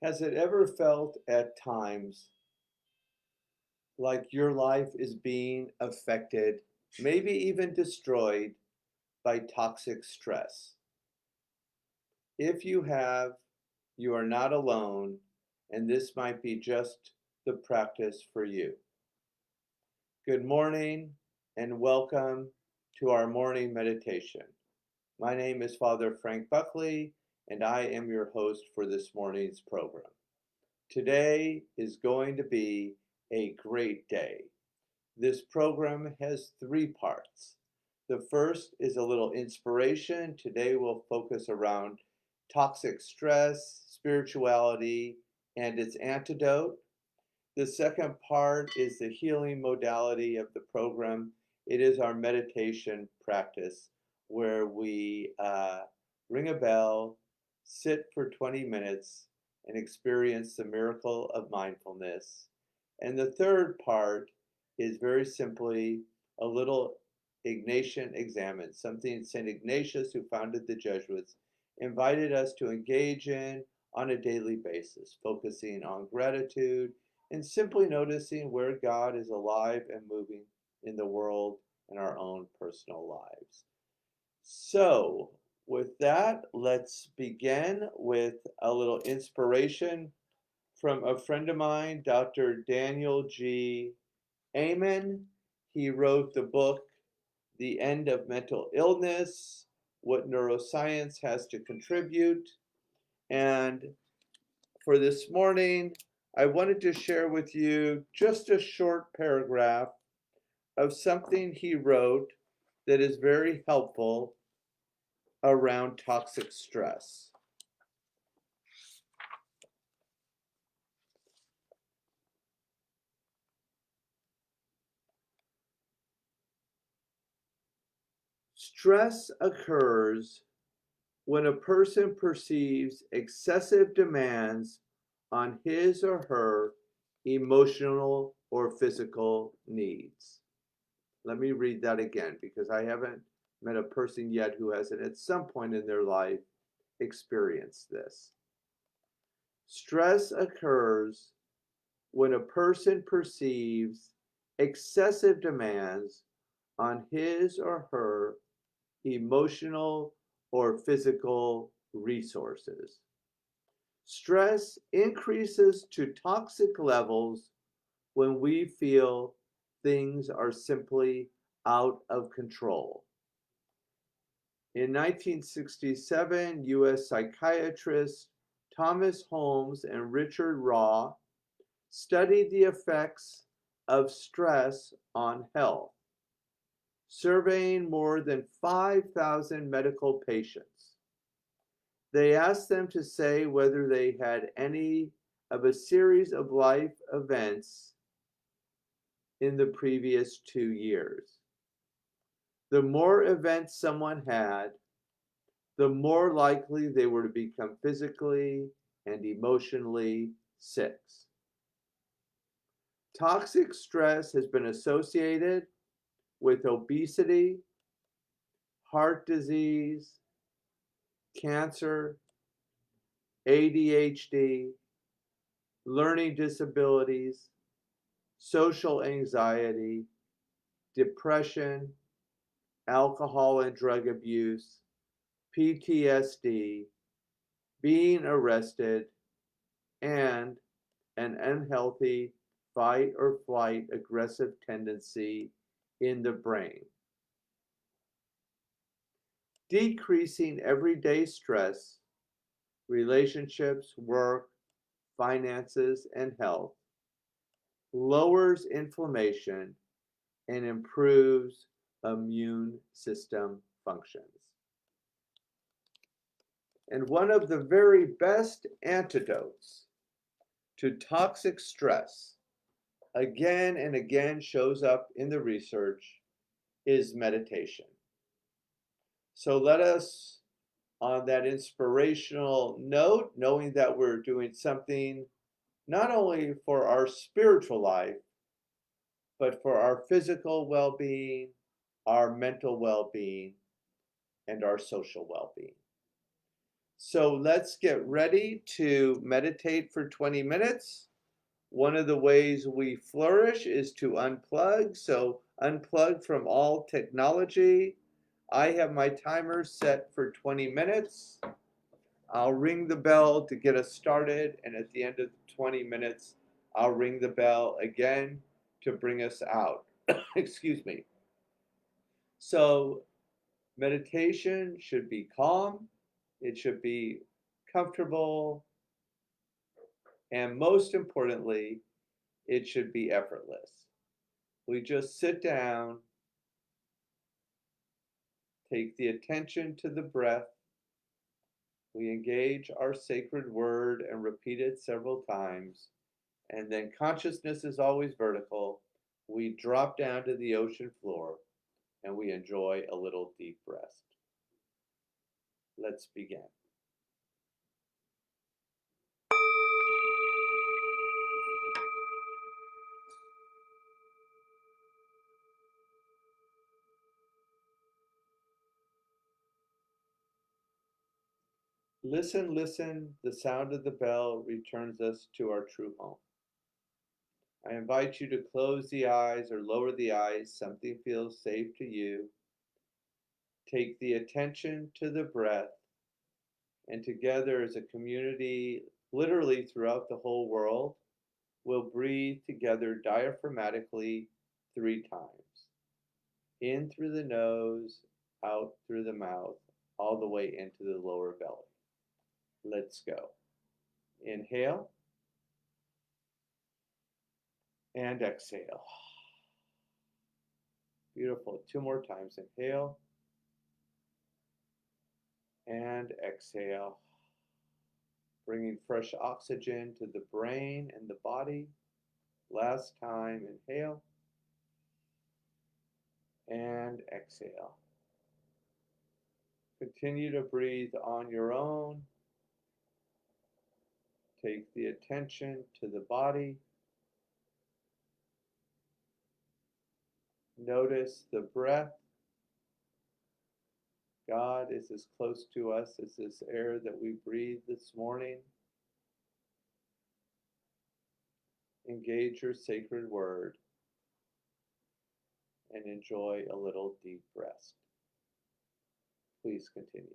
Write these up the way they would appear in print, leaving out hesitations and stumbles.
Has it ever felt at times like your life is being affected, maybe even destroyed, by toxic stress? If you have, you are not alone, and this might be just the practice for you. Good morning, and welcome to our morning meditation. My name is Father Frank Buckley, and I am your host for this morning's program. Today is going to be a great day. This program has three parts. The first is a little inspiration. Today we'll focus around toxic stress, spirituality, and its antidote. The second part is the healing modality of the program. It is our meditation practice where we ring a bell, sit for 20 minutes, and experience the miracle of mindfulness. And the third part is very simply a little Ignatian examine, something St. Ignatius, who founded the Jesuits, invited us to engage in on a daily basis, focusing on gratitude and simply noticing where God is alive and moving in the world and our own personal lives. So, with that, let's begin with a little inspiration from a friend of mine, Dr. Daniel G. Amen. He wrote the book, The End of Mental Illness, What Neuroscience Has to Contribute. And for this morning, I wanted to share with you just a short paragraph of something he wrote that is very helpful around toxic stress. Stress occurs when a person perceives excessive demands on his or her emotional or physical needs. Let me read that again because I haven't met a person yet who hasn't at some point in their life experienced this. Stress occurs when a person perceives excessive demands on his or her emotional or physical resources. Stress increases to toxic levels when we feel things are simply out of control. In 1967, US psychiatrists Thomas Holmes and Richard Raw studied the effects of stress on health, surveying more than 5,000 medical patients. They asked them to say whether they had any of a series of life events in the previous 2 years. The more events someone had, the more likely they were to become physically and emotionally sick. Toxic stress has been associated with obesity, heart disease, cancer, ADHD, learning disabilities, social anxiety, depression, alcohol and drug abuse, PTSD, being arrested, and an unhealthy fight or flight aggressive tendency in the brain. Decreasing everyday stress, relationships, work, finances, and health lowers inflammation and improves immune system functions. And one of the very best antidotes to toxic stress, again and again shows up in the research, is meditation. So let us, on that inspirational note, knowing that we're doing something not only for our spiritual life, but for our physical well-being, our mental well-being, and our social well-being. So let's get ready to meditate for 20 minutes. One of the ways we flourish is to unplug. So unplug from all technology. I have my timer set for 20 minutes. I'll ring the bell to get us started, and at the end of 20 minutes, I'll ring the bell again to bring us out. Excuse me. So meditation should be calm, it should be comfortable, and most importantly, it should be effortless. We just sit down, take the attention to the breath, we engage our sacred word and repeat it several times, and then consciousness is always vertical. We drop down to the ocean floor and we enjoy a little deep rest. Let's begin. Listen, listen, the sound of the bell returns us to our true home. I invite you to close the eyes or lower the eyes, something feels safe to you. Take the attention to the breath, and together as a community, literally throughout the whole world, we'll breathe together diaphragmatically 3 times. In through the nose, out through the mouth, all the way into the lower belly. Let's go. Inhale and exhale. Beautiful. 2 more times. Inhale and exhale. Bringing fresh oxygen to the brain and the body. Last time. Inhale and exhale. Continue to breathe on your own. Take the attention to the body. Notice the breath. God is as close to us as this air that we breathe this morning. Engage your sacred word and enjoy a little deep rest. Please continue.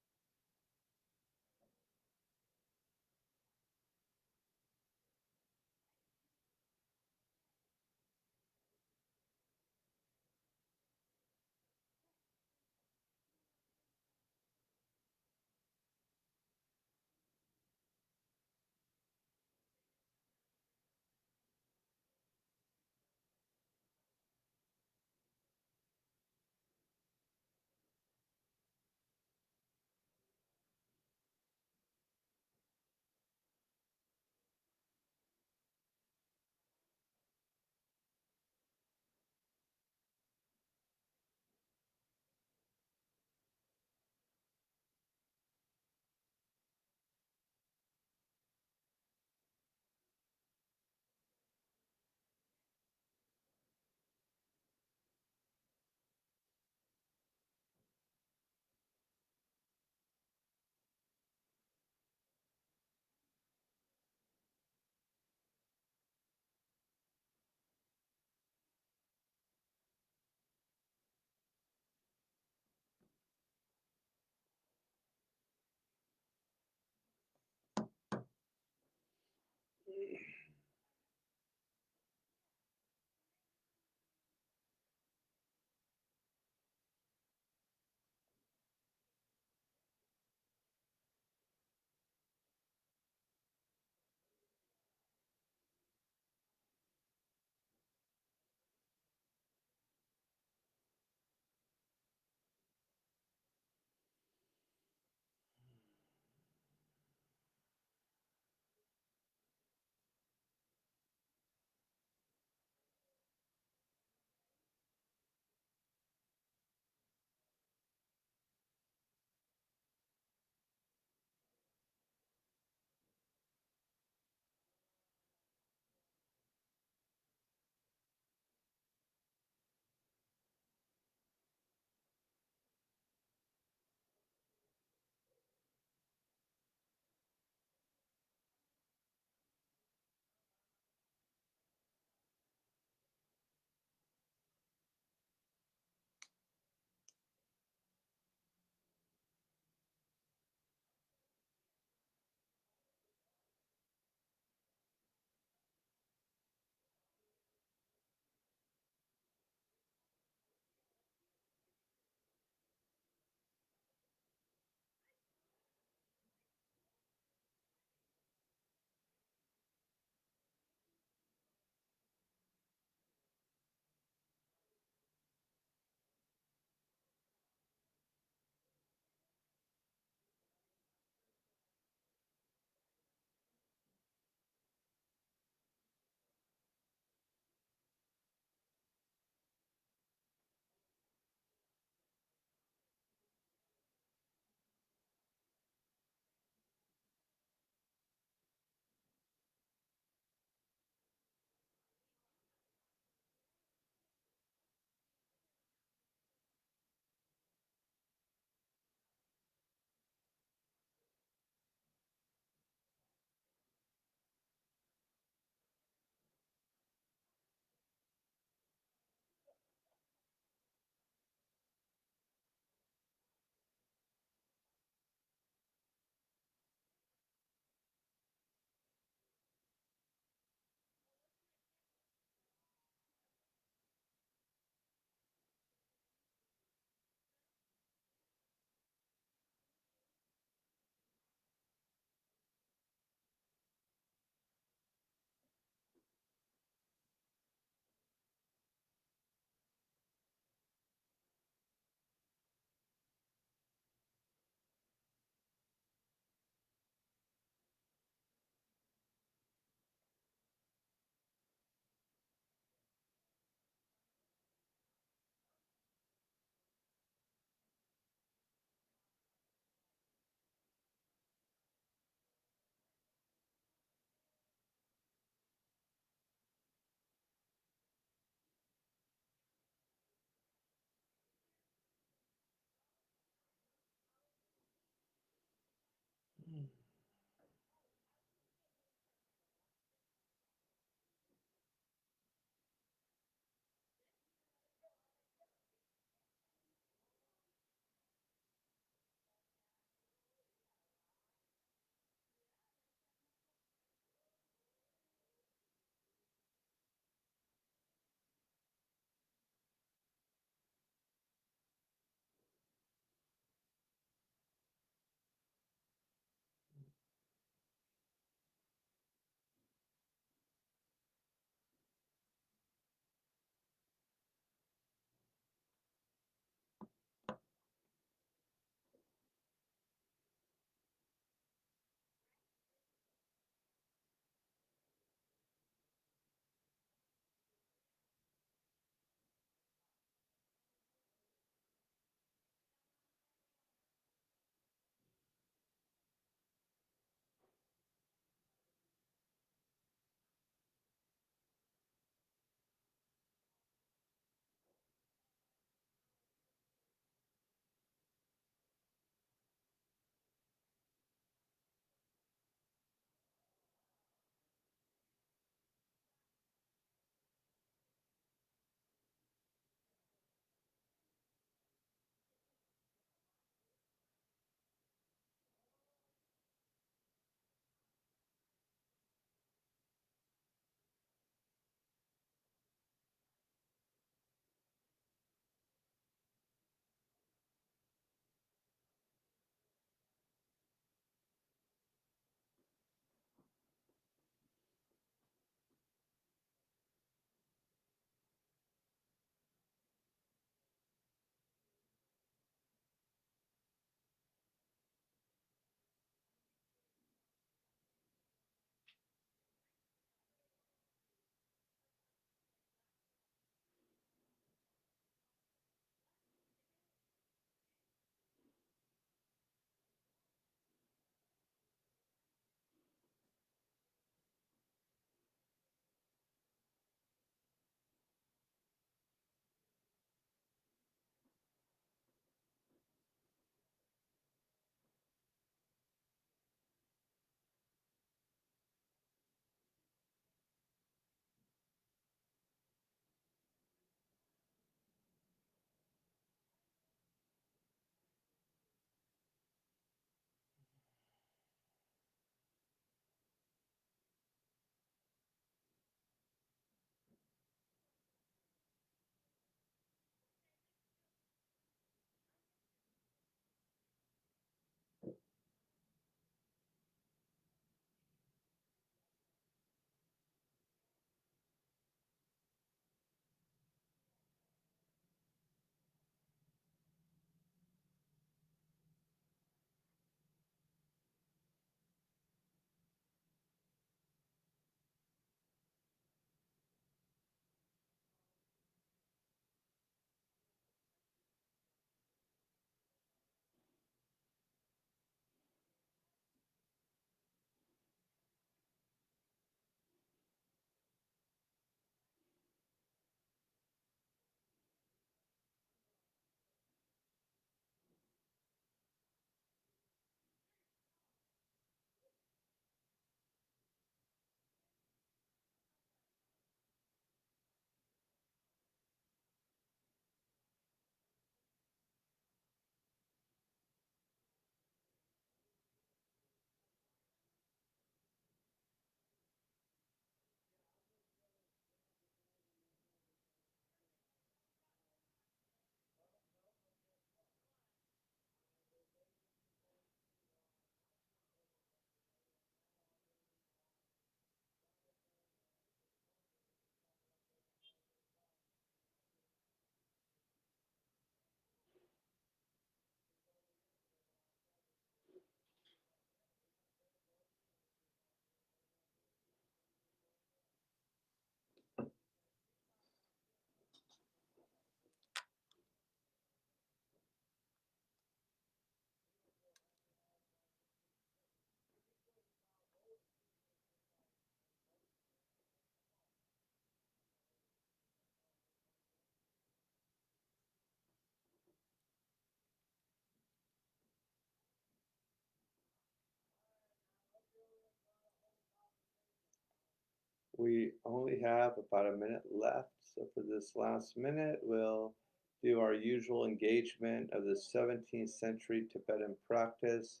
We only have about a minute left, so for this last minute, we'll do our usual engagement of the 17th century Tibetan practice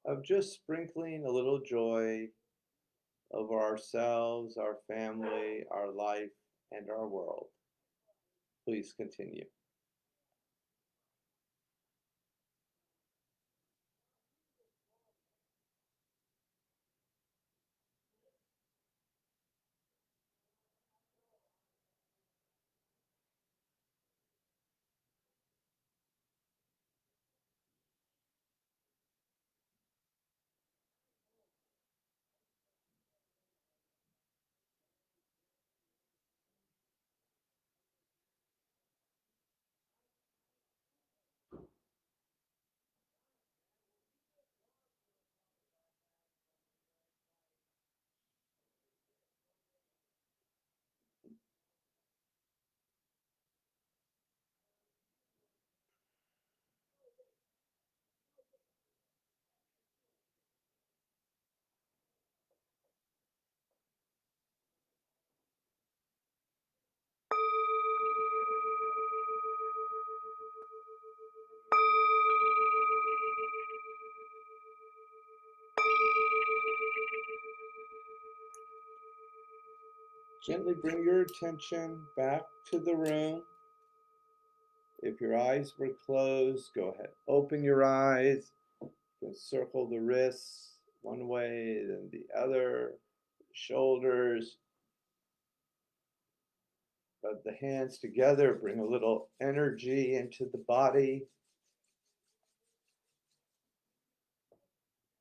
of just sprinkling a little joy over ourselves, our family, our life, and our world. Please continue. Gently bring your attention back to the room. If your eyes were closed, go ahead. Open your eyes. You can circle the wrists one way, then the other, shoulders. Rub the hands together. Bring a little energy into the body.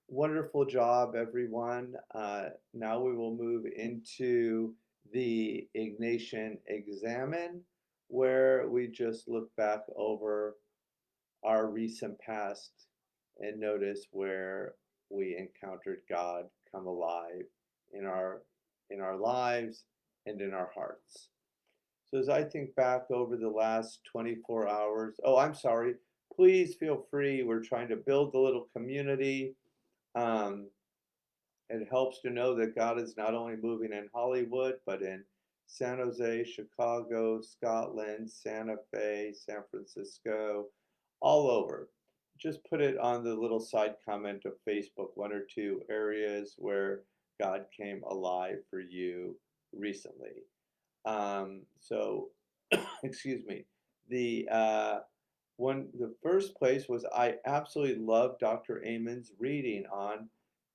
Wonderful job, everyone. Now we will move into the Ignatian examine, where we just look back over our recent past and notice where we encountered God come alive in our lives and in our hearts. So as I think back over the last 24 hours, oh, I'm sorry, please feel free. We're trying to build a little community. Um, it helps to know that God is not only moving in Hollywood, but in San Jose, Chicago, Scotland, Santa Fe, San Francisco, all over. Just put it on the little side comment of Facebook, one or two areas where God came alive for you recently. So, excuse me. The first place was I absolutely love Dr. Amen's reading on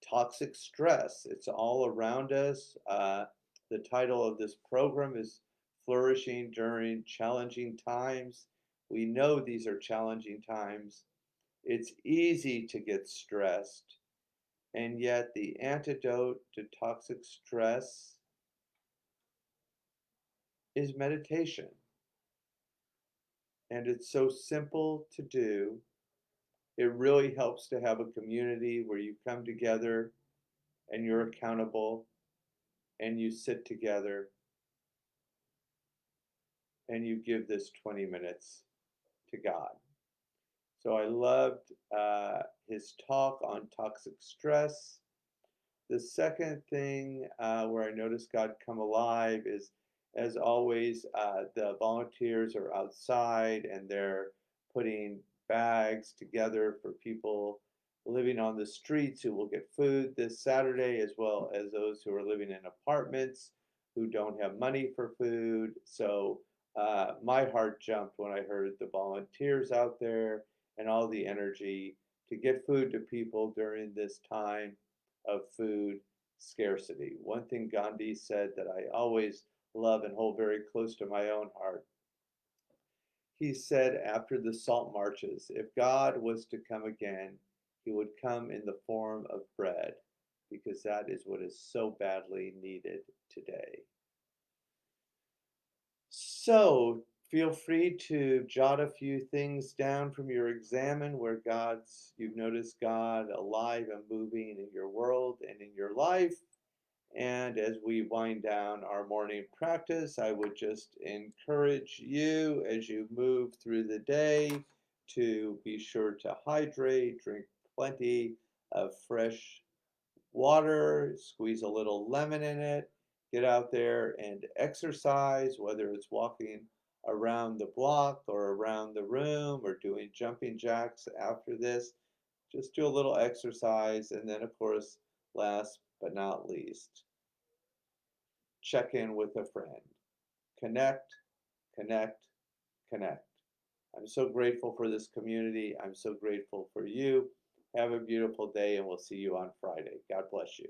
toxic stress. It's all around us. The title of this program is Flourishing During Challenging Times. We know these are challenging times. It's easy to get stressed, and yet the antidote to toxic stress is meditation. And it's so simple to do. It really helps to have a community where you come together and you're accountable and you sit together and you give this 20 minutes to God. So I loved his talk on toxic stress. The second thing where I noticed God come alive is, as always, the volunteers are outside and they're putting bags together for people living on the streets who will get food this Saturday, as well as those who are living in apartments who don't have money for food. So my heart jumped when I heard the volunteers out there and all the energy to get food to people during this time of food scarcity. One thing Gandhi said that I always love and hold very close to my own heart. He said after the salt marches, if God was to come again, he would come in the form of bread, because that is what is so badly needed today. So feel free to jot a few things down from your examine where you've noticed God alive and moving in your world and in your life. And as we wind down our morning practice, I would just encourage you as you move through the day to be sure to hydrate, drink plenty of fresh water, squeeze a little lemon in it, Get out there and exercise, whether it's walking around the block or around the room or doing jumping jacks after this. Just do a little exercise. And then, of course, last but not least, check in with a friend. Connect, connect, connect. I'm so grateful for this community. I'm so grateful for you. Have a beautiful day, and we'll see you on Friday. God bless you.